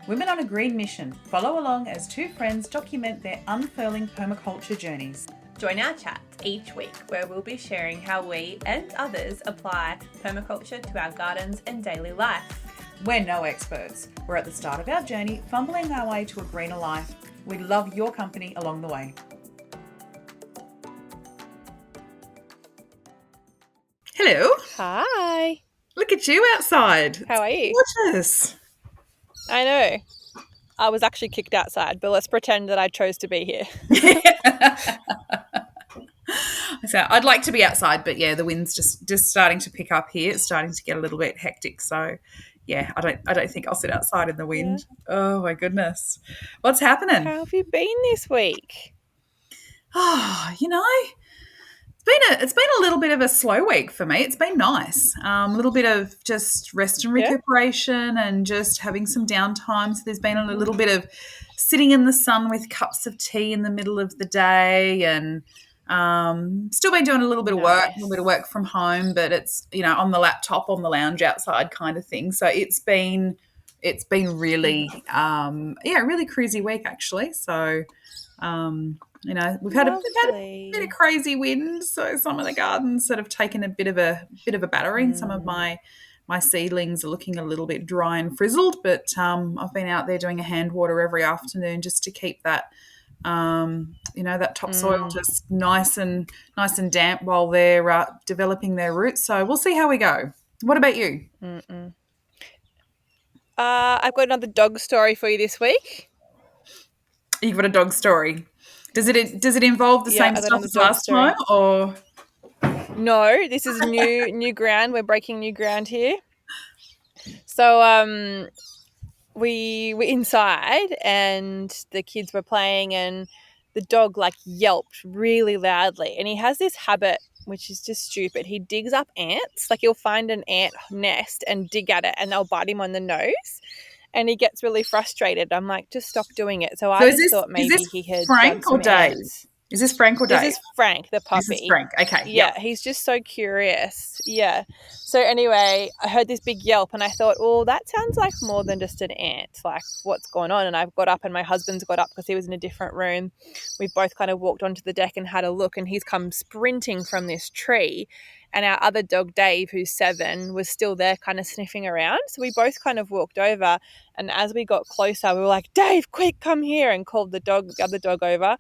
Women on a Green Mission. Follow along as two friends document their unfurling permaculture journeys. Join our chats each week where we'll be sharing how we and others apply permaculture to our gardens and daily life. We're no experts. We're at the start of our journey, fumbling our way to a greener life. We love your company along the way. Hello. Hi. Look at you outside. How are you? Gorgeous. I know. I was actually kicked outside, but let's pretend that I chose to be here. So I'd like to be outside, but yeah, the wind's just starting to pick up here. It's starting to get a little bit hectic. So yeah, I don't think I'll sit outside in the wind. Yeah. Oh my goodness. What's happening? How have you been this week? Oh, it's been a little bit of a slow week for me. It's been nice. A little bit of just rest and recuperation and just having some downtime. So there's been a little bit of sitting in the sun with cups of tea in the middle of the day, and still been doing a little bit of work from home, but it's, on the laptop, on the lounge outside kind of thing. So it's been really, really crazy week actually. So, we've had a bit of crazy wind, so some of the gardens that have taken a bit of a battering. Some of my seedlings are looking a little bit dry and frizzled, but I've been out there doing a hand water every afternoon just to keep that that topsoil just nice and damp while they're developing their roots. So we'll see how we go. What about you? I've got another dog story for you this week. You've got a dog story. Does it involve the same stuff as last time, or no? This is new ground. We're breaking new ground here. So we were inside and the kids were playing, and the dog yelped really loudly. And he has this habit, which is just stupid. He digs up ants. He'll find an ant nest and dig at it, and they'll bite him on the nose. And he gets really frustrated. I'm like, just stop doing it. So I just thought maybe he had Frank or Dave? Ants. Is this Frank or Dave? This is Frank, the puppy. This is Frank. Okay. Yeah, he's just so curious. Yeah. So anyway, I heard this big yelp and I thought, oh, that sounds like more than just an ant. What's going on? And I've got up and my husband's got up because he was in a different room. We both kind of walked onto the deck and had a look, and he's come sprinting from this tree. And our other dog, Dave, who's 7, was still there kind of sniffing around. So we both kind of walked over, and as we got closer, we were like, Dave, quick, come here, and called the other dog over.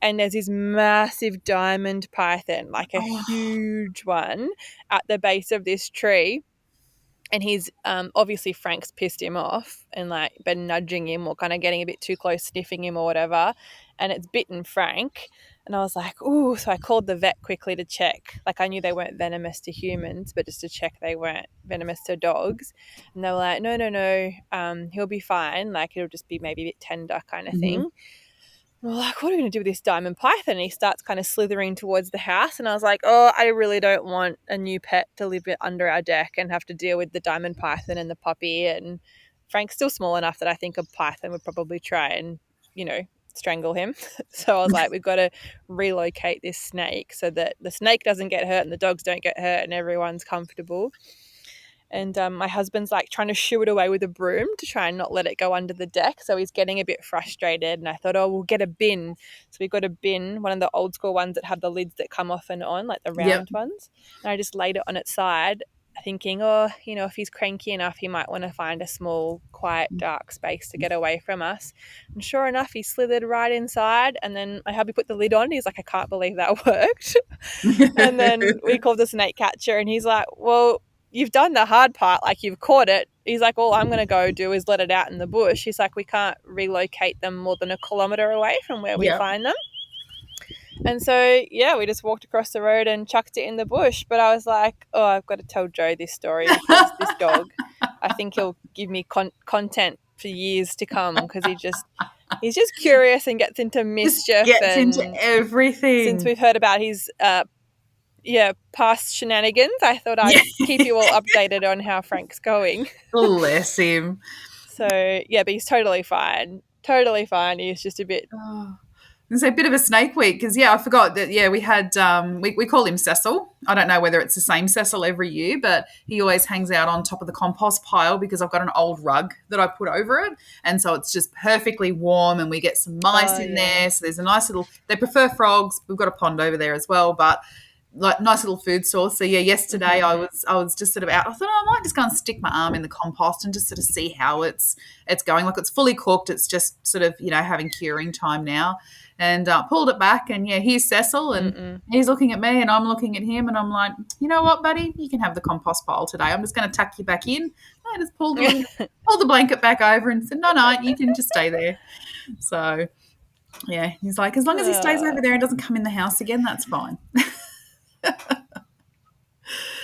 And there's this massive diamond python, a huge one, at the base of this tree. And he's obviously Frank's pissed him off and been nudging him or kind of getting a bit too close, sniffing him or whatever. And it's bitten Frank. And I was like, ooh. So I called the vet quickly to check. I knew they weren't venomous to humans, but just to check they weren't venomous to dogs. And they were like, no, he'll be fine. It'll just be maybe a bit tender kind of thing. We're like, what are we going to do with this diamond python? And he starts kind of slithering towards the house. And I was like, oh, I really don't want a new pet to live under our deck and have to deal with the diamond python and the puppy. And Frank's still small enough that I think a python would probably try and, strangle him. So I was like, we've got to relocate this snake so that the snake doesn't get hurt and the dogs don't get hurt and everyone's comfortable. And my husband's trying to shoo it away with a broom to try and not let it go under the deck. So he's getting a bit frustrated. And I thought, we'll get a bin. So we got a bin, one of the old school ones that have the lids that come off and on, the round ones. And I just laid it on its side thinking, if he's cranky enough, he might want to find a small, quiet, dark space to get away from us. And sure enough, he slithered right inside. And then I hubby put the lid on. He's like, I can't believe that worked. And then we called the snake catcher and he's like, well, you've done the hard part, you've caught it. He's like, all I'm going to go do is let it out in the bush. He's like, we can't relocate them more than 1 kilometre away from where we find them. And so, we just walked across the road and chucked it in the bush. But I was like, I've got to tell Joe this story because this dog, I think he'll give me content for years to come because he's just curious and gets into mischief. Into everything. Since we've heard about his past shenanigans, I thought I'd keep you all updated on how Frank's going. Bless him. So, but he's totally fine. He's just a bit It's a bit of a snake week because, I forgot that, we had, we call him Cecil. I don't know whether it's the same Cecil every year, but he always hangs out on top of the compost pile because I've got an old rug that I put over it. And so it's just perfectly warm and we get some mice Oh in yeah. there. So there's a nice little, they prefer frogs. We've got a pond over there as well, but like nice little food source. So yesterday I was just sort of out. I thought, I might just go and stick my arm in the compost and just sort of see how it's going. Like, it's fully cooked. It's just sort of, having curing time now. And pulled it back, and here's Cecil, and he's looking at me, and I'm looking at him, and I'm like, you know what, buddy, you can have the compost pile today. I'm just going to tuck you back in. I just pulled the blanket back over and said, no, you can just stay there. So he's like, as long as he stays over there and doesn't come in the house again, that's fine.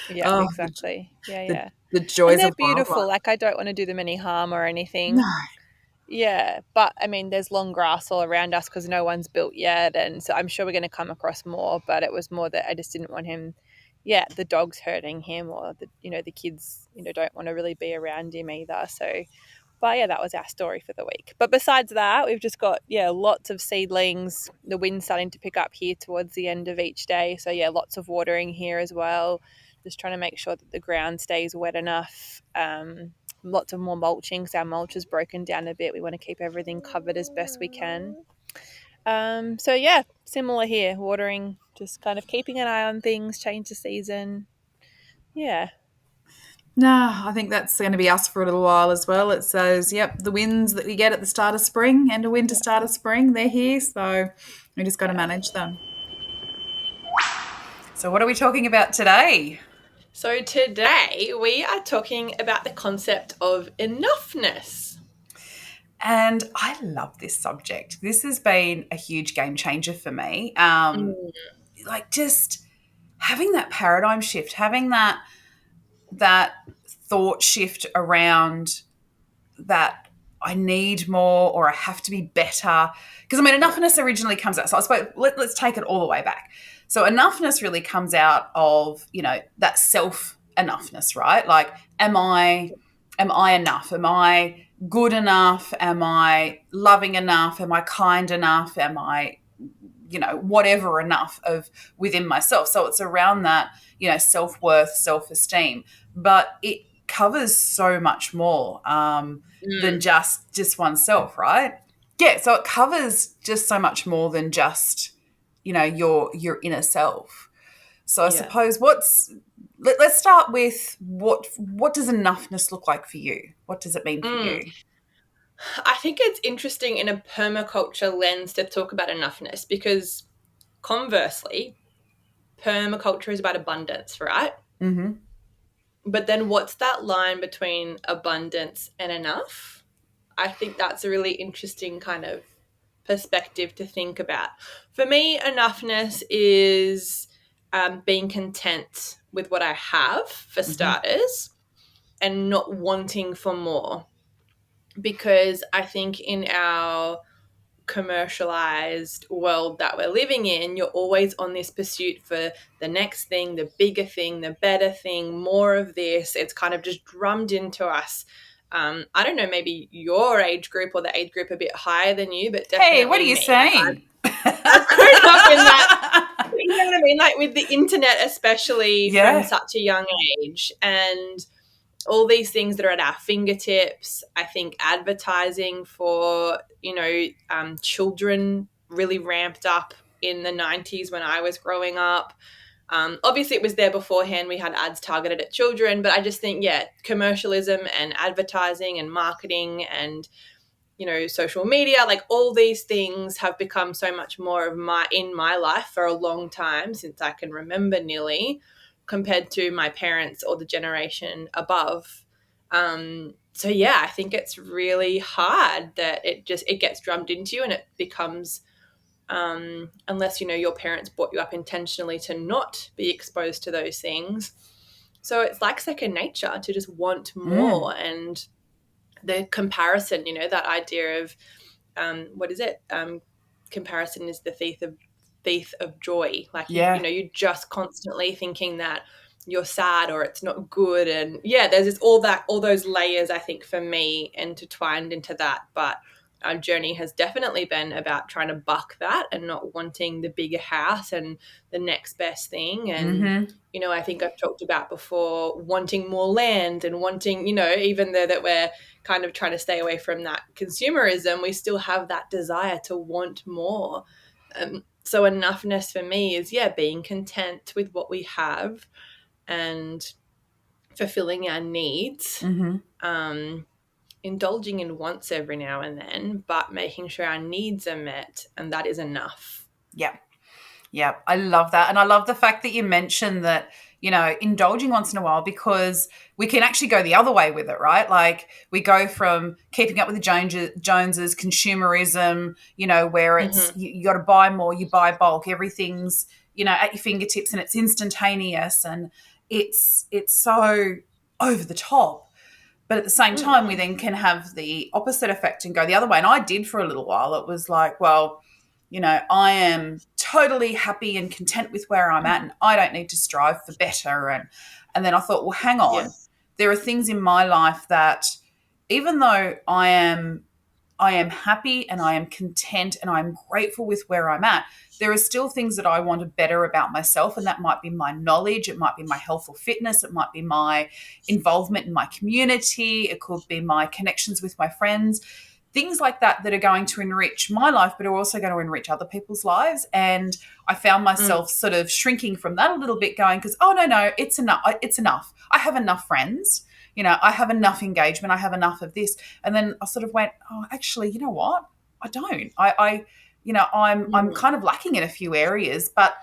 Yeah, exactly. Yeah. The joys and they're of beautiful. wildlife. Like, I don't want to do them any harm or anything. No. Yeah, but I mean, there's long grass all around us because no one's built yet, and so I'm sure we're going to come across more. But it was more that I just didn't want him, the dogs hurting him, or the kids, don't want to really be around him either. So, but that was our story for the week. But besides that, we've just got lots of seedlings. The wind's starting to pick up here towards the end of each day, so lots of watering here as well. Just trying to make sure that the ground stays wet enough. Lots of more mulching, because our mulch is broken down a bit. We want to keep everything covered as best we can. So similar here, watering, just kind of keeping an eye on things, change the season. Yeah. No, I think that's going to be us for a little while as well. It's those, the winds that we get at the start of spring and a winter start of spring, they're here. So we just got to manage them. So what are we talking about today? So today we are talking about the concept of enoughness. And I love this subject. This has been a huge game changer for me. Like, just having that paradigm shift, having that thought shift around that I need more or I have to be better. Because, enoughness originally comes out. So I suppose let's take it all the way back. So enoughness really comes out of, that self-enoughness, right? Like, am I enough? Am I good enough? Am I loving enough? Am I kind enough? Am I, whatever enough of within myself? So it's around that, self-worth, self-esteem. But it covers so much more than just oneself, right? Yeah, so it covers just so much more than just, your inner self. So I suppose let's start with what does enoughness look like for you? What does it mean for you? I think it's interesting in a permaculture lens to talk about enoughness, because conversely, permaculture is about abundance, right? Mm-hmm. But then what's that line between abundance and enough? I think that's a really interesting kind of perspective to think about. For me, enoughness is being content with what I have, for starters, and not wanting for more. Because I think in our commercialized world that we're living in, you're always on this pursuit for the next thing, the bigger thing, the better thing, more of this. It's kind of just drummed into us. I don't know, maybe your age group or the age group a bit higher than you, but definitely. Hey, what are you saying? I've grown up in that. You know what I mean? Like with the internet, especially from such a young age, and all these things that are at our fingertips. I think advertising for, children really ramped up in the 90s when I was growing up. Obviously, it was there beforehand. We had ads targeted at children, but I just think, commercialism and advertising and marketing and, social media, like all these things have become so much more of in my life for a long time, since I can remember nearly, compared to my parents or the generation above. So I think it's really hard that it gets drummed into you, and it becomes, unless, your parents brought you up intentionally to not be exposed to those things. So it's like second nature to just want more. And the comparison, that idea of, what is it? Comparison is the thief of joy. Like, you're just constantly thinking that you're sad or it's not good. And there's just all those layers, I think, for me, intertwined into that. But our journey has definitely been about trying to buck that and not wanting the bigger house and the next best thing. And, you know, I think I've talked about before wanting more land and wanting, you know, even though that we're kind of trying to stay away from that consumerism, we still have that desire to want more. So enoughness for me is, being content with what we have and fulfilling our needs, indulging in wants every now and then, but making sure our needs are met, and that is enough. Yeah. Yeah, I love that. And I love the fact that you mentioned that, you know, indulging once in a while, because we can actually go the other way with it, right? Like we go from keeping up with the Joneses, consumerism, you know, where it's you got to buy more, you buy bulk, everything's, you know, at your fingertips and it's instantaneous and it's so over the top. But at the same time, we then can have the opposite effect and go the other way. And I did for a little while. It was like, well, you know, I am totally happy and content with where I'm at and I don't need to strive for better. And then I thought, well, hang on. There are things in my life that even though I am happy and I am content and I'm grateful with where I'm at, there are still things that I want to better about myself. And that might be my knowledge. It might be my health or fitness. It might be my involvement in my community. It could be my connections with my friends. Things like that are going to enrich my life, but are also going to enrich other people's lives. And I found myself sort of shrinking from that a little bit, going, because, oh, no, it's enough. It's enough. I have enough friends. You know, I have enough engagement. I have enough of this. And then I sort of went, oh, actually, you know what? I don't. I'm kind of lacking in a few areas. But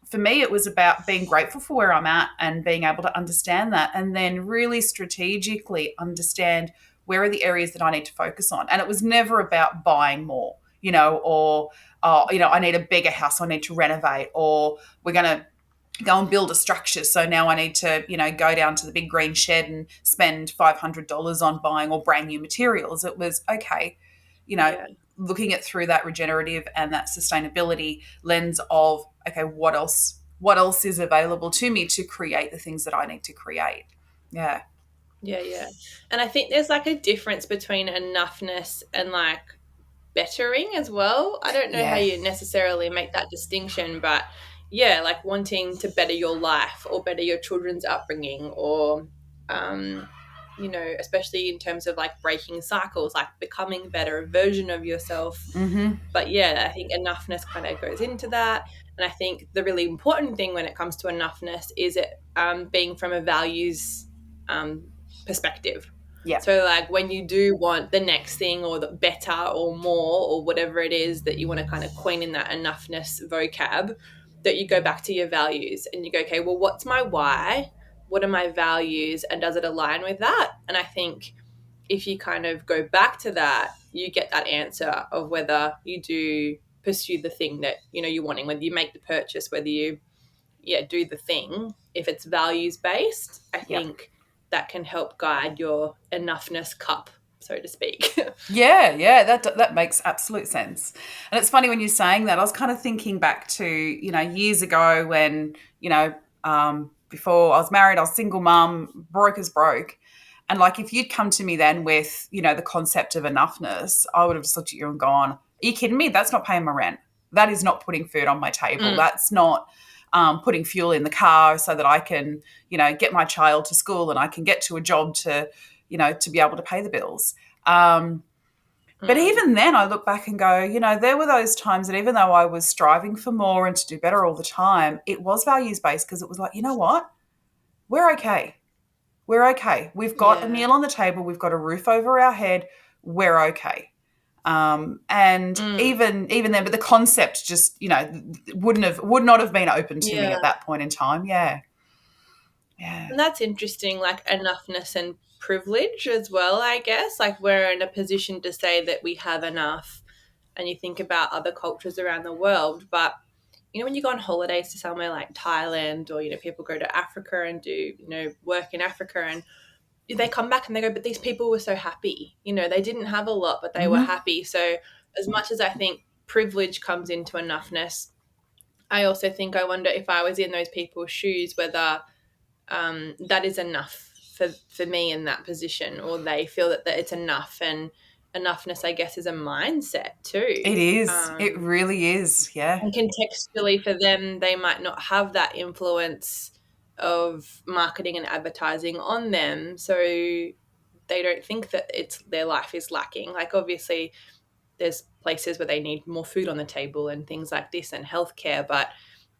for me, it was about being grateful for where I'm at and being able to understand that, and then really strategically understand where are the areas that I need to focus on. And it was never about buying more, you know, or, I need a bigger house, I need to renovate, or we're going to go and build a structure. So now I need to, you know, go down to the big green shed and spend $500 on buying all brand new materials. It was, okay, you know, looking at through that regenerative and that sustainability lens of, okay, what else is available to me to create the things that I need to create. Yeah. Yeah. And I think there's like a difference between enoughness and like bettering as well. I don't know how you necessarily make that distinction, but like wanting to better your life or better your children's upbringing, or you know, especially in terms of like breaking cycles, like becoming a better version of yourself. But I think enoughness kind of goes into that. And I think the really important thing when it comes to enoughness is it being from a values perspective. So like when you do want the next thing or the better or more or whatever it is that you want to kind of coin in that enoughness vocab, that you go back to your values and you go, okay, well, what's my why? What are my values? And does it align with that? And I think if you kind of go back to that, you get that answer of whether you do pursue the thing that, you know, you're wanting, whether you make the purchase, whether you do the thing. If it's values based, I think that can help guide your enoughness cup, so to speak. That makes absolute sense. And it's funny when you're saying that, I was kind of thinking back to, you know, years ago when, you know, before I was married, I was single mum, broke as broke. And like, if you'd come to me then with, you know, the concept of enoughness, I would have just looked at you and gone, are you kidding me? That's not paying my rent. That is not putting food on my table. That's not putting fuel in the car so that I can, you know, get my child to school and I can get to a job to, you know, to be able to pay the bills. But even then I look back and go, you know, there were those times that even though I was striving for more and to do better all the time, it was values-based, because it was like, you know what? We're okay. We're okay. We've got a meal on the table. We've got a roof over our head. We're okay. And even then, but the concept just, you know, would not have been open to me at that point in time. Yeah. And that's interesting, like enoughness and privilege as well, I guess. Like we're in a position to say that we have enough, and you think about other cultures around the world, but you know, when you go on holidays to somewhere like Thailand, or, you know, people go to Africa and do, you know, work in Africa, and they come back and they go, but these people were so happy. You know, they didn't have a lot, but they were happy. So as much as I think privilege comes into enoughness, I also think, I wonder if I was in those people's shoes, whether that is enough for me in that position, or they feel that it's enough. And enoughness, I guess, is a mindset It too. is. It really is. Yeah. And contextually for them, they might not have that influence of marketing and advertising on them. So they don't think that their life is lacking. Like, obviously, there's places where they need more food on the table and things like this and healthcare, but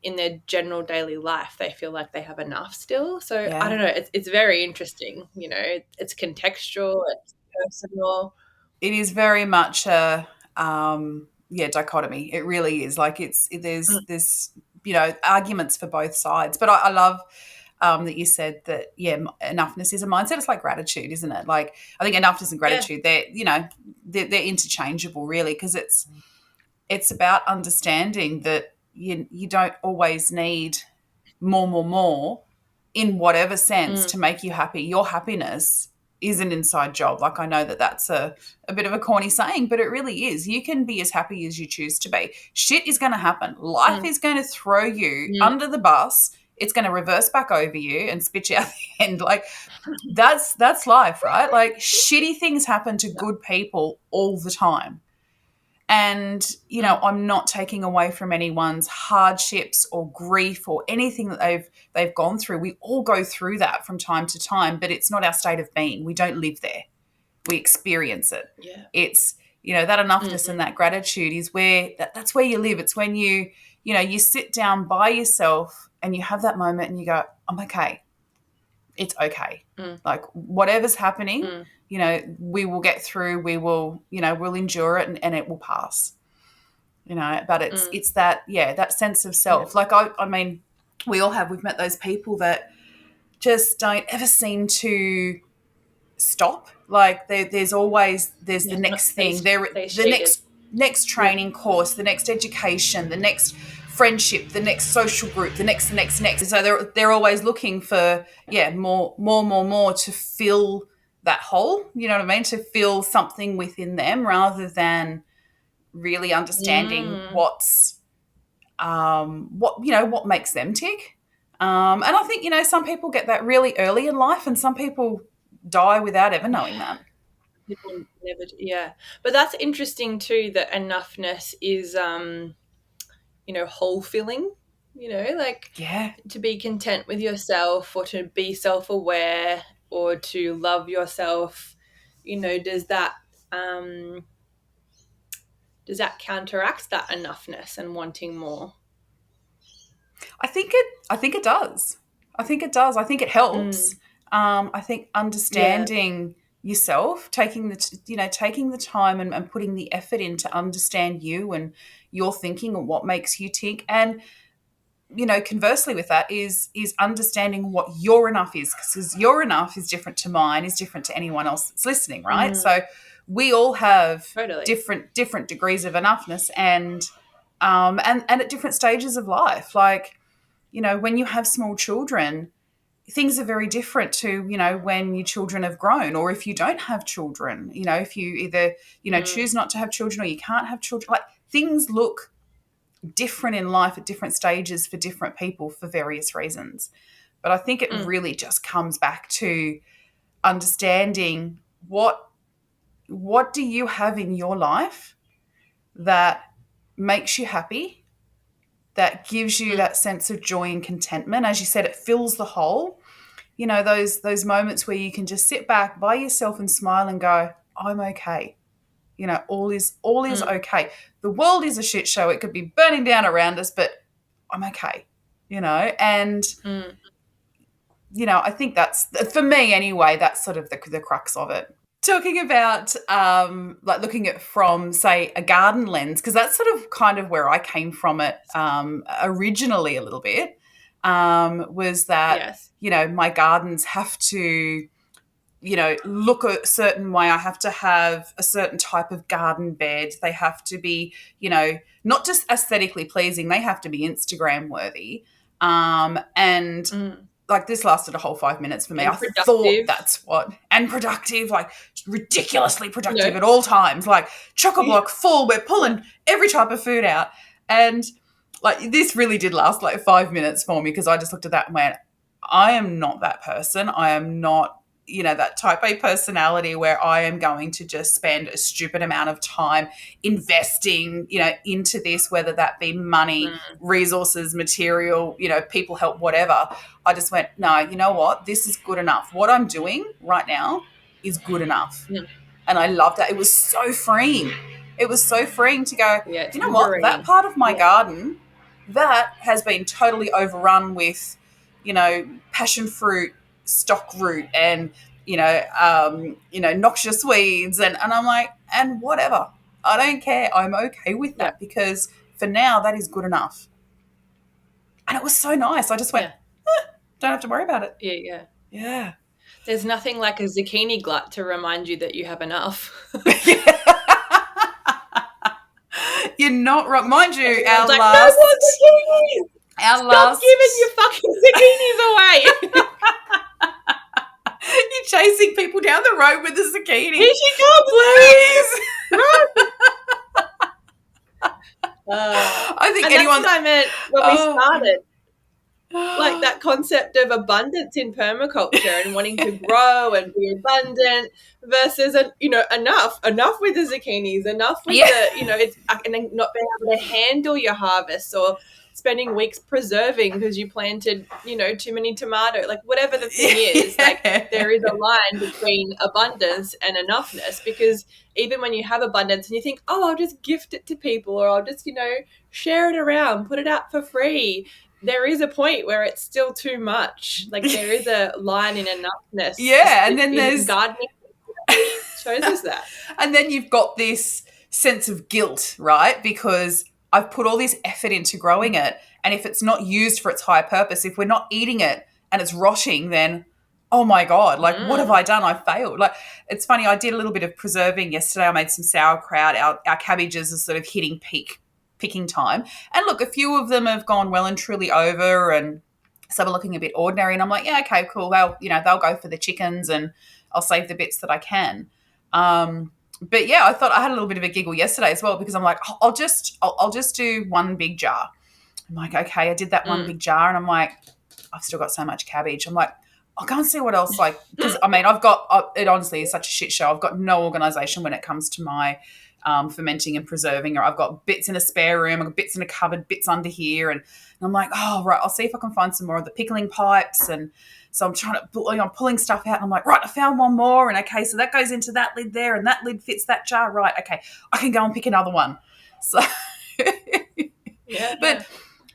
in their general daily life, they feel like they have enough still. So I Yeah. don't know. It's very interesting. It's contextual, it's personal. It is very much a dichotomy. It really is. Like Mm, there's arguments for both sides. But I love that you said that enoughness is a mindset. It's like gratitude, isn't it? Like I think enoughness and yeah. gratitude they're interchangeable really, because it's about understanding that you don't always need more in whatever sense Mm, to make you happy. Your happiness is an inside job. Like I know that that's a bit of a corny saying, but it really is. You can be as happy as you choose to be. Shit is going to happen. Life mm, is going to throw you mm, under the bus. It's going to reverse back over you and spit you out the end. Like that's life, right? Like shitty things happen to good people all the time. And, mm, I'm not taking away from anyone's hardships or grief or anything that they've gone through. We all go through that from time to time, but it's not our state of being. We don't live there. We experience it. yeah. It's, that enoughness Mm, and that gratitude is where that's where you live. It's when you sit down by yourself and you have that moment and you go, I'm okay. It's okay. mm, Like whatever's happening, mm, we will get through. We will, we'll endure it and it will pass. But mm, it's that sense of yeah. self. Like I mean, we've met those people that just don't ever seem to stop. Like there's the Yeah. Not next thing, the satiated. next Yeah. training course, the next education, the next friendship, the next social group, the next. So they're always looking for more to fill that hole. You know what I mean? To fill something within them rather than really understanding Mm, what makes them tick. And I think some people get that really early in life, and some people die without ever knowing yeah. that. People never, yeah. But that's interesting too, that enoughness is, whole filling, like Yeah, to be content with yourself or to be self aware or to love yourself, does um, that counteract that enoughness and wanting more? I think it does. I think it does. I think it helps. Mm, I think yeah. understanding yourself, taking the time and putting the effort in to understand you and your thinking and what makes you tick. And conversely with that is understanding what your enough is, because your enough is different to mine, is different to anyone else that's listening, right? Mm, So we all have totally. different degrees of enoughness, and at different stages of life. Like when you have small children, things are very different to when your children have grown, or if you don't have children. If you either Mm, choose not to have children or you can't have children, like things look different in life at different stages for different people for various reasons. But I think it mm, really just comes back to understanding what do you have in your life that makes you happy, that gives you mm, that sense of joy and contentment. As you said, it fills the hole. Those moments where you can just sit back by yourself and smile and go, I'm okay. All is mm, okay. The world is a shit show. It could be burning down around us, but I'm okay. And mm, I think that's, for me anyway, that's sort of the crux of it. Talking about like looking at from, say, a garden lens, because that's sort of kind of where I came from it originally a little bit, was that yes. my gardens have to look a certain way. I have to have a certain type of garden bed. They have to be, not just aesthetically pleasing, they have to be Instagram worthy. And Mm. like this lasted a whole 5 minutes for me. And I thought productive. that's what, and productive, like ridiculously You know? productive at all times, like chock-a-block full. We're pulling every type of food out. And like this really did last like 5 minutes for me, because I just looked at that and went, I am not that person. I am not that type A personality where I am going to just spend a stupid amount of time investing, into this, whether that be money, resources, material, people help, whatever. I just went, no, you know what? This is good enough. What I'm doing right now is good enough. Mm. And I loved that. It was so freeing. It was so freeing to go, Yeah, it's you know what? That liberating. part of my Yeah. garden, that has been totally overrun with, passion fruit, stock root, and noxious weeds, and I'm like, and whatever. I don't care. I'm okay with Yeah. that because for now that is good enough. And it was so nice. I just went, don't have to worry about it. Yeah, yeah. Yeah. There's nothing like a zucchini glut to remind you that you have enough. You're not wrong. Mind you, Everyone's our like, last... no more zucchinis! Stop giving your fucking zucchinis away! You're chasing people down the road with the zucchini. Here she comes! Please! I think and anyone... that's what I meant when we started. Like that concept of abundance in permaculture and wanting to grow and be abundant versus enough with the zucchinis, enough with it's, and then not being able to handle your harvest, or spending weeks preserving because you planted too many tomatoes, like whatever the thing is. Like there is a line between abundance and enoughness, because even when you have abundance and you think, oh, I'll just gift it to people, or I'll just share it around, put it out for free, there is a point where it's still too much. Like there is a line in enoughness. Yeah, and then there's gardening shows us that. And then you've got this sense of guilt, right? Because I've put all this effort into growing it, and if it's not used for its higher purpose, if we're not eating it and it's rotting, then oh my God, like what have I done? I failed. Like it's funny, I did a little bit of preserving yesterday. I made some sauerkraut. Our cabbages are sort of hitting peak picking time. And look, a few of them have gone well and truly over, and some are looking a bit ordinary. And I'm like, yeah, okay, cool. They'll go for the chickens, and I'll save the bits that I can. But yeah, I thought I had a little bit of a giggle yesterday as well, because I'm like, I'll just do one big jar. I'm like, okay, I did that one big jar, and I'm like, I've still got so much cabbage. I'm like, I'll go and see what else, like, because I mean, it honestly is such a shit show. I've got no organization when it comes to my fermenting and preserving, or I've got bits in a spare room, I've got bits in a cupboard, bits under here, and I'm like, oh right, I'll see if I can find some more of the pickling pipes. And so I'm pulling stuff out, and I'm like, right, I found one more, and okay, so that goes into that lid there, and that lid fits that jar, right? Okay, I can go and pick another one. So, yeah, but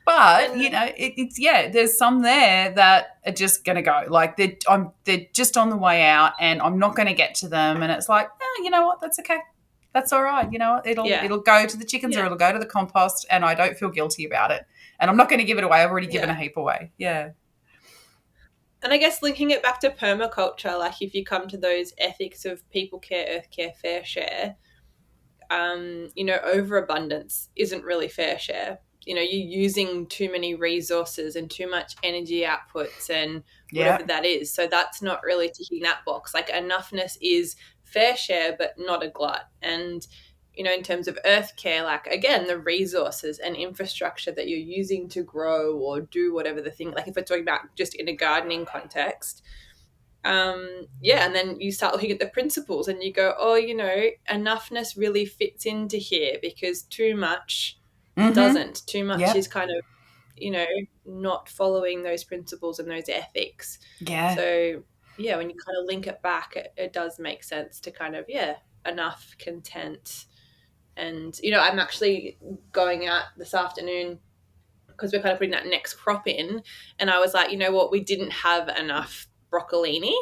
it's there's some there that are just going to go, like they're just on the way out, and I'm not going to get to them, and it's like, you know what, that's okay. That's all right. It'll go to the chickens, or it'll go to the compost, and I don't feel guilty about it. And I'm not going to give it away. I've already given a heap away. Yeah. And I guess linking it back to permaculture, like if you come to those ethics of people care, earth care, fair share, overabundance isn't really fair share. You're using too many resources and too much energy outputs and whatever that is. So that's not really ticking that box. Like enoughness is fair share, but not a glut. And, in terms of earth care, like again, the resources and infrastructure that you're using to grow or do whatever the thing, like if we're talking about just in a gardening context, and then you start looking at the principles and you go, oh, enoughness really fits into here, because too much doesn't. Too much is kind of, not following those principles and those ethics. Yeah. So, when you kind of link it back, it does make sense to kind of, enough, content. And, I'm actually going out this afternoon because we're kind of putting that next crop in. And I was like, you know what, we didn't have enough broccolini.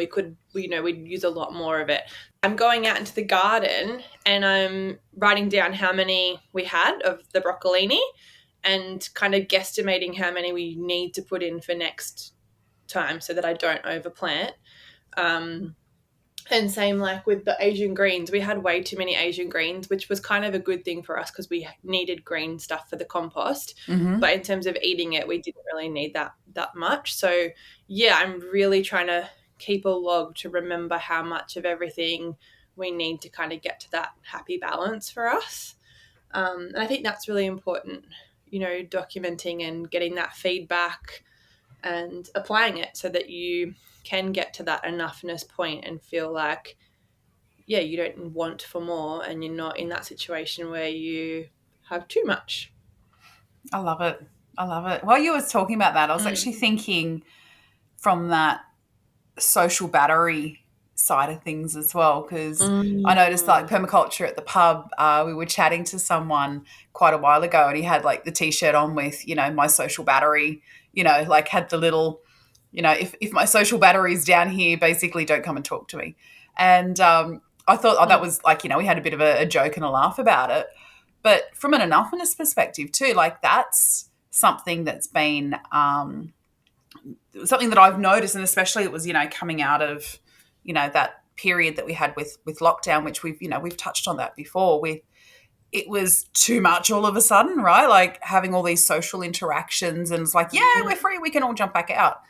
We'd use a lot more of it. I'm going out into the garden and I'm writing down how many we had of the broccolini and kind of guesstimating how many we need to put in for next time so that I don't overplant. And same like with the Asian greens. We had way too many Asian greens, which was kind of a good thing for us because we needed green stuff for the compost. Mm-hmm. But in terms of eating it, we didn't really need that much. So, I'm really trying to keep a log to remember how much of everything we need to kind of get to that happy balance for us. And I think that's really important, documenting and getting that feedback and applying it so that you can get to that enoughness point and feel like, yeah, you don't want for more and you're not in that situation where you have too much. I love it. I love it. While you were talking about that, I was actually thinking from that social battery side of things as well, because I noticed like Mm. permaculture at the pub, we were chatting to someone quite a while ago and he had like the t-shirt on with, my social battery, like had the little, if my social battery is down here, basically don't come and talk to me. And I thought, that was like, we had a bit of a joke and a laugh about it. But from an enoughness perspective too, like that's something that's been something that I've noticed, and especially it was, coming out of, that period that we had with lockdown, which we've touched on that before. It was too much all of a sudden, right? Like having all these social interactions, and it's like, yeah, we're free, we can all jump back out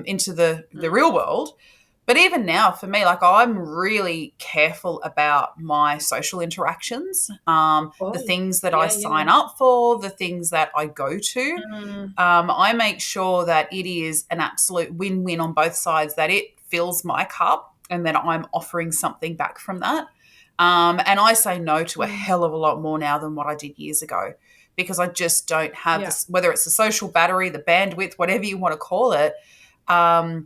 into the real world. But even now, for me, like I'm really careful about my social interactions, the things that I sign up for, the things that I go to. I make sure that it is an absolute win-win on both sides, that it fills my cup and that I'm offering something back from that. And I say no to a hell of a lot more now than what I did years ago, because I just don't have this, whether it's the social battery, the bandwidth, whatever you want to call it. I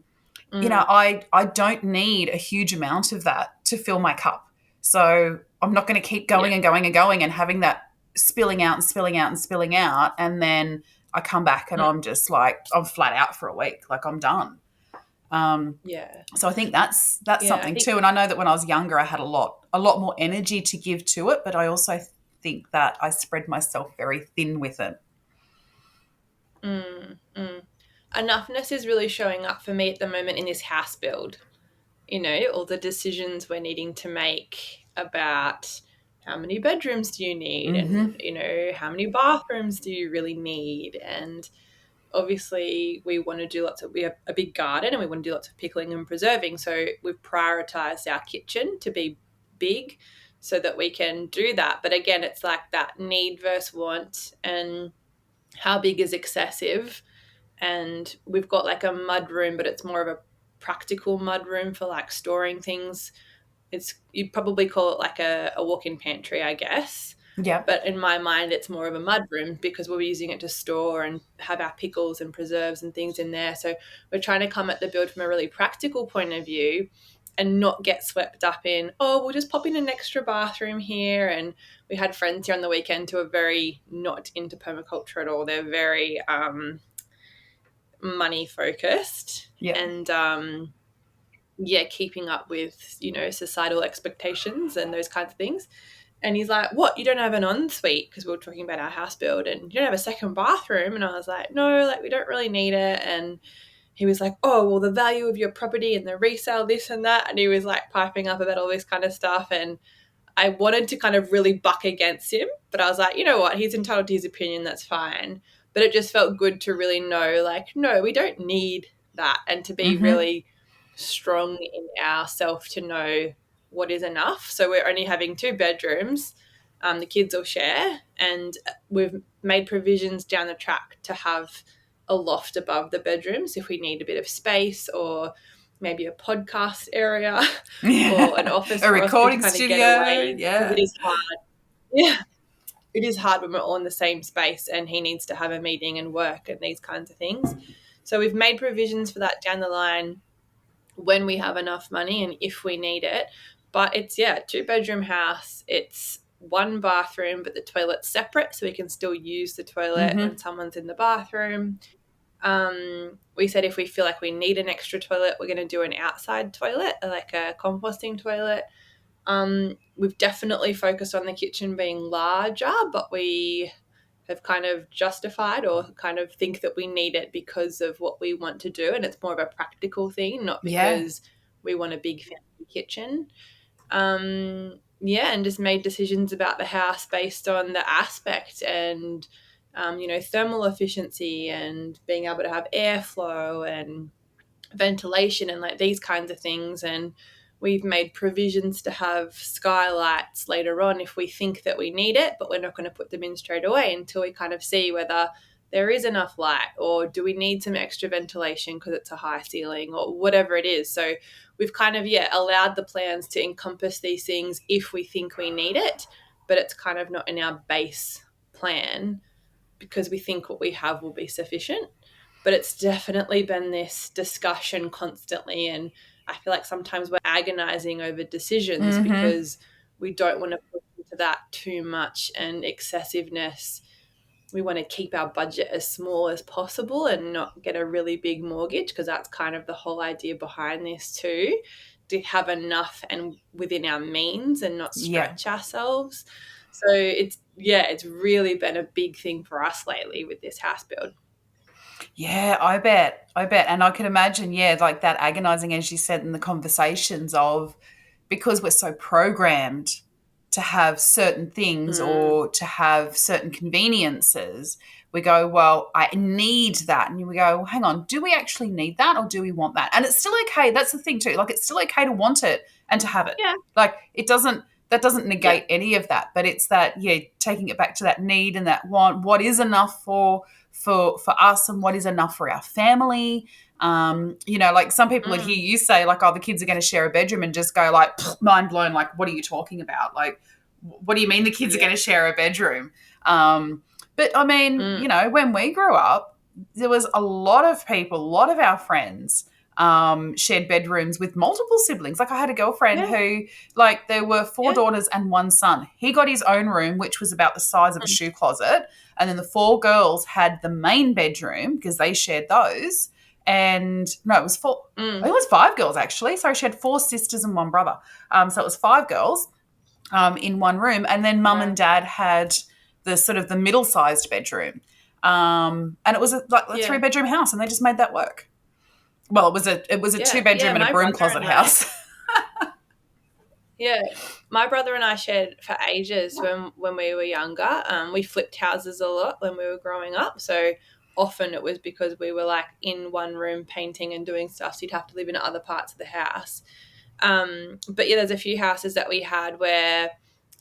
don't need a huge amount of that to fill my cup. So I'm not going to keep going and going and going and having that spilling out and spilling out and spilling out. And then I come back and I'm just like, I'm flat out for a week. Like I'm done. So I think that's something too. And I know that when I was younger, I had a lot more energy to give to it, but I also think that I spread myself very thin with it. Enoughness is really showing up for me at the moment in this house build. All the decisions we're needing to make about how many bedrooms do you need, and how many bathrooms do you really need, and obviously we want to do we have a big garden and we want to do lots of pickling and preserving, so we've prioritized our kitchen to be big so that we can do that. But again, it's like that need versus want, and how big is excessive. And we've got like a mud room, but it's more of a practical mud room for like storing things. You'd probably call it like a walk-in pantry, I guess. Yeah. But in my mind, it's more of a mud room because we're using it to store and have our pickles and preserves and things in there. So we're trying to come at the build from a really practical point of view and not get swept up in, we'll just pop in an extra bathroom here. And we had friends here on the weekend who are very not into permaculture at all. They're very money focused. Yeah. And keeping up with, societal expectations and those kinds of things. And he's like, what, you don't have an ensuite? Because we were talking about our house build, and you don't have a second bathroom? And I was like, no, like we don't really need it. And he was like, oh, well, the value of your property and the resale, this and that. And he was like piping up about all this kind of stuff. And I wanted to kind of really buck against him, but I was like, you know what, he's entitled to his opinion, that's fine. But it just felt good to really know, like, no, we don't need that, and to be really strong in ourselves to know what is enough. So we're only having 2 bedrooms. The kids will share, and we've made provisions down the track to have a loft above the bedrooms if we need a bit of space, or maybe a podcast area or an office, a recording studio. Get away. Yeah, it is hard. Yeah, it is hard when we're all in the same space, and he needs to have a meeting and work and these kinds of things. So we've made provisions for that down the line when we have enough money and if we need it. But it's 2-bedroom house. It's 1 bathroom, but the toilet's separate, so we can still use the toilet when someone's in the bathroom. We said if we feel like we need an extra toilet, we're going to do an outside toilet, like a composting toilet. We've definitely focused on the kitchen being larger, but we have kind of justified or kind of think that we need it because of what we want to do, and it's more of a practical thing, not because we want a big fancy kitchen. And just made decisions about the house based on the aspect and thermal efficiency and being able to have airflow and ventilation and like these kinds of things. And we've made provisions to have skylights later on if we think that we need it, but we're not going to put them in straight away until we kind of see whether there is enough light, or do we need some extra ventilation because it's a high ceiling, or whatever it is. So we've kind of, allowed the plans to encompass these things if we think we need it, but it's kind of not in our base plan because we think what we have will be sufficient. But it's definitely been this discussion constantly, and I feel like sometimes we're agonizing over decisions because we don't want to push into that too much and excessiveness. We want to keep our budget as small as possible and not get a really big mortgage, because that's kind of the whole idea behind this too, to have enough and within our means and not stretch ourselves. So it's really been a big thing for us lately with this house build. Yeah, I bet. And I can imagine, like that agonizing, as you said, in the conversations of, because we're so programmed to have certain things or to have certain conveniences, we go, well, I need that. And we go, well, hang on, do we actually need that or do we want that? And it's still okay. That's the thing too. Like, it's still okay to want it and to have it. Yeah. Like, that doesn't negate any of that, but it's that, taking it back to that need and that want. What is enough for us and what is enough for our family? Like some people would hear you say, like, oh, the kids are going to share a bedroom, and just go like, mind blown, like, what are you talking about? Like, what do you mean the kids are going to share a bedroom? But I mean, when we grew up, there was a lot of people, a lot of our friends shared bedrooms with multiple siblings. Like, I had a girlfriend who, like, there were four daughters and one son. He got his own room, which was about the size of a shoe closet. And then the four girls had the main bedroom because they shared those. And no, it was four. It was five girls, actually. So she had four sisters and one brother. So it was five girls in one room. And then mum and dad had the sort of the middle-sized bedroom. And it was a 3-bedroom house, and they just made that work. Well, it was a 2-bedroom and a broom closet house. Yeah, my brother and I shared for ages when we were younger. We flipped houses a lot when we were growing up. So often it was because we were like in one room painting and doing stuff, so you'd have to live in other parts of the house. But there's a few houses that we had where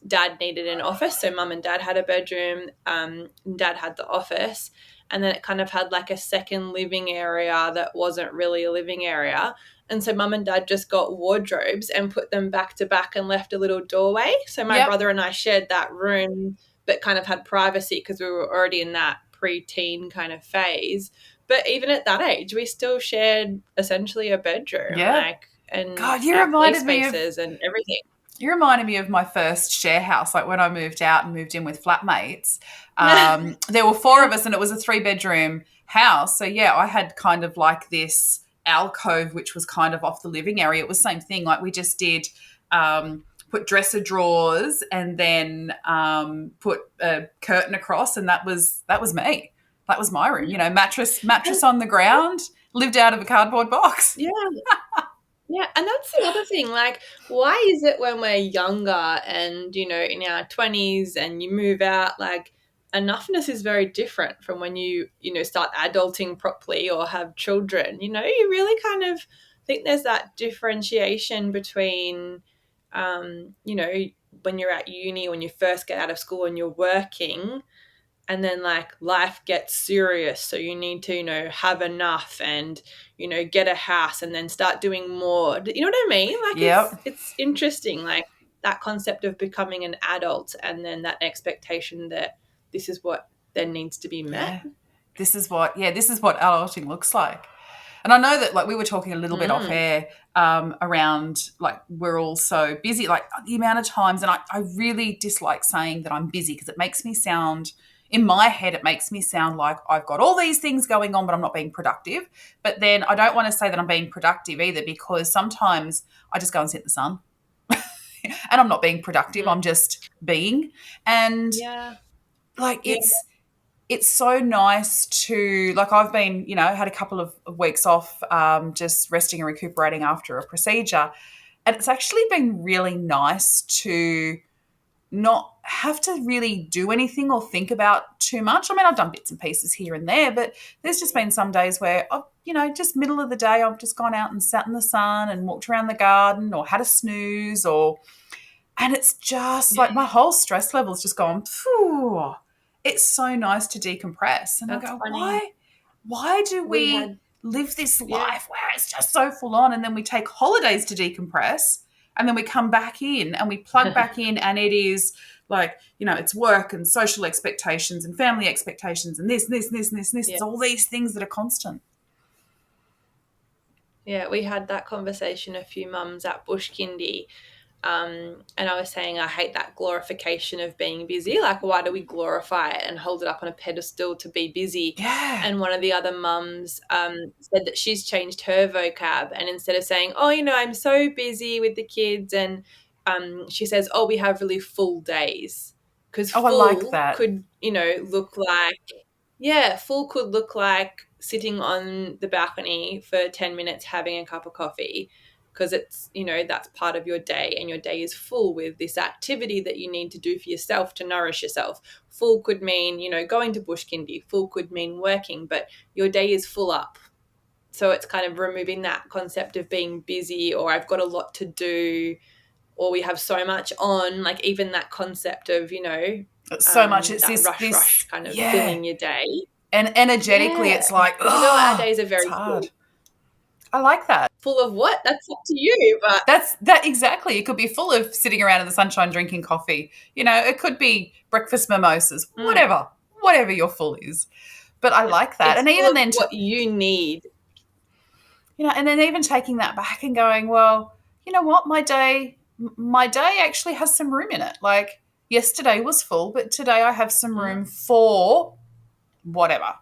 dad needed an office. So mum and dad had a bedroom, and dad had the office. And then it kind of had like a second living area that wasn't really a living area. And so mum and dad just got wardrobes and put them back to back and left a little doorway. So my brother and I shared that room, but kind of had privacy because we were already in that pre-teen kind of phase. But even at that age, we still shared essentially a bedroom. And God, you reminded me of and everything. You reminded me of my first share house, like when I moved out and moved in with flatmates. There were four of us, and it was a 3-bedroom house. So, I had kind of like this alcove, which was kind of off the living area. It was the same thing. Like, we just did put dresser drawers and then put a curtain across, and that was me. That was my room. Mattress on the ground, lived out of a cardboard box. Yeah. Yeah, and that's the other thing. Like, why is it when we're younger and, in our 20s and you move out, like, enoughness is very different from when you start adulting properly or have children. You really kind of think there's that differentiation between, when you're at uni, when you first get out of school and you're working, and then like life gets serious. So you need to, have enough and, get a house and then start doing more. You know what I mean? Like, it's interesting, like that concept of becoming an adult and then that expectation that this is what then needs to be met. This is what adulting looks like. And I know that, like, we were talking a little bit off air around, like, we're all so busy, like the amount of times, and I really dislike saying that I'm busy because it makes me sound, in my head, it makes me sound like I've got all these things going on, but I'm not being productive. But then I don't want to say that I'm being productive either, because sometimes I just go and sit in the sun and I'm not being productive. I'm just being. And like, it's so nice to, like, I've been, had a couple of weeks off just resting and recuperating after a procedure. And it's actually been really nice to not have to really do anything or think about too much. I mean, I've done bits and pieces here and there, but there's just been some days where, just middle of the day, I've just gone out and sat in the sun and walked around the garden or had a snooze and it's just like my whole stress level's just gone, phew. it's so nice to decompress. And That's I go, funny. why do we live this life where it's just so full on, and then we take holidays to decompress, and then we come back in and we plug back in, and it is like, it's work and social expectations and family expectations and this. It's all these things that are constant. Yeah, we had that conversation, a few mums at Bush Kindy. And I was saying I hate that glorification of being busy. Like, why do we glorify it and hold it up on a pedestal to be busy? Yeah. And one of the other mums said that she's changed her vocab, and instead of saying, oh, I'm so busy with the kids, and she says, oh, we have really full days. Because I like that. could, look like sitting on the balcony for 10 minutes having a cup of coffee, because it's, that's part of your day, and your day is full with this activity that you need to do for yourself to nourish yourself. Full could mean, going to Bush Kindy. Full could mean working, but your day is full up. So it's kind of removing that concept of being busy, or I've got a lot to do, or we have so much on, like even that concept of, so much. It's that this rush kind of filling your day. And energetically, it's like, our days are very hard. full. I like that. Full of what? That's up to you. But that exactly. It could be full of sitting around in the sunshine drinking coffee. It could be breakfast mimosas, whatever your full is. But I like that. It's and even then, what you need. And then even taking that back and going, well, you know what, my day actually has some room in it. Like yesterday was full, but today I have some room for whatever.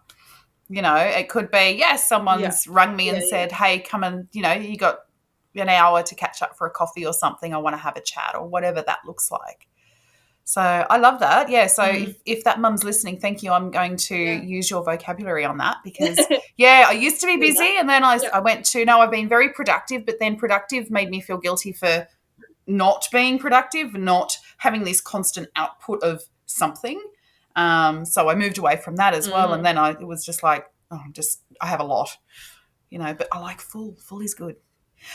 It could be, someone's rung me and said, hey, come and, you got an hour to catch up for a coffee or something. I want to have a chat, or whatever that looks like. So I love that. Yeah. So if that mum's listening, thank you. I'm going to use your vocabulary on that, because I used to be busy, and then I went to, no, I've been very productive, but then productive made me feel guilty for not being productive, not having this constant output of something. So I moved away from that as well. And then it was just like, I have a lot, but I like full. Full is good.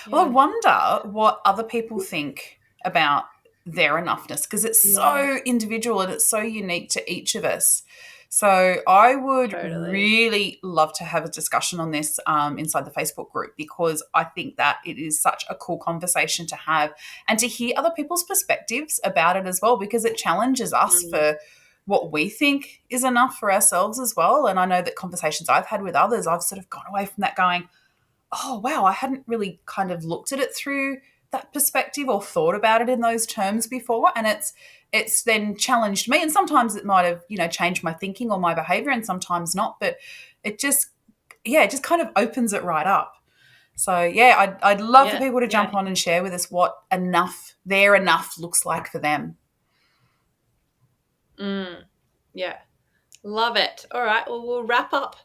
Yeah. Well, I wonder what other people think about their enoughness, because it's so individual and it's so unique to each of us. So I would really love to have a discussion on this inside the Facebook group, because I think that it is such a cool conversation to have, and to hear other people's perspectives about it as well, because it challenges us for what we think is enough for ourselves as well. And I know that conversations I've had with others, I've sort of gone away from that going, oh, wow, I hadn't really kind of looked at it through that perspective or thought about it in those terms before. And it's then challenged me. And sometimes it might have, changed my thinking or my behavior, and sometimes not. But it just kind of opens it right up. So, I'd love for people to jump on and share with us what their enough looks like for them. Yeah. Love it. All right. Well, we'll wrap up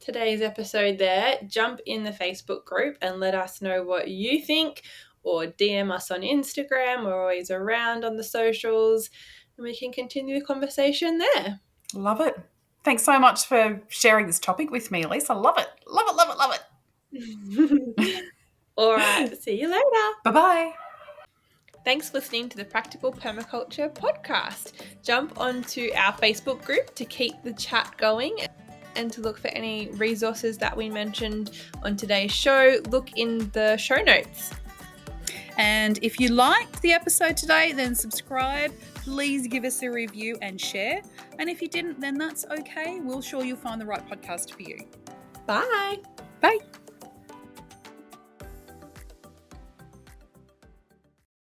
today's episode there. Jump in the Facebook group and let us know what you think, or DM us on Instagram. We're always around on the socials, and we can continue the conversation there. Love it. Thanks so much for sharing this topic with me, Elise. I love it. Love it, love it, love it. All right. See you later. Bye-bye. Thanks for listening to the Practical Permaculture podcast. Jump onto our Facebook group to keep the chat going, and to look for any resources that we mentioned on today's show. Look in the show notes. And if you liked the episode today, then subscribe. Please give us a review and share. And if you didn't, then that's okay. We'll sure you'll find the right podcast for you. Bye. Bye.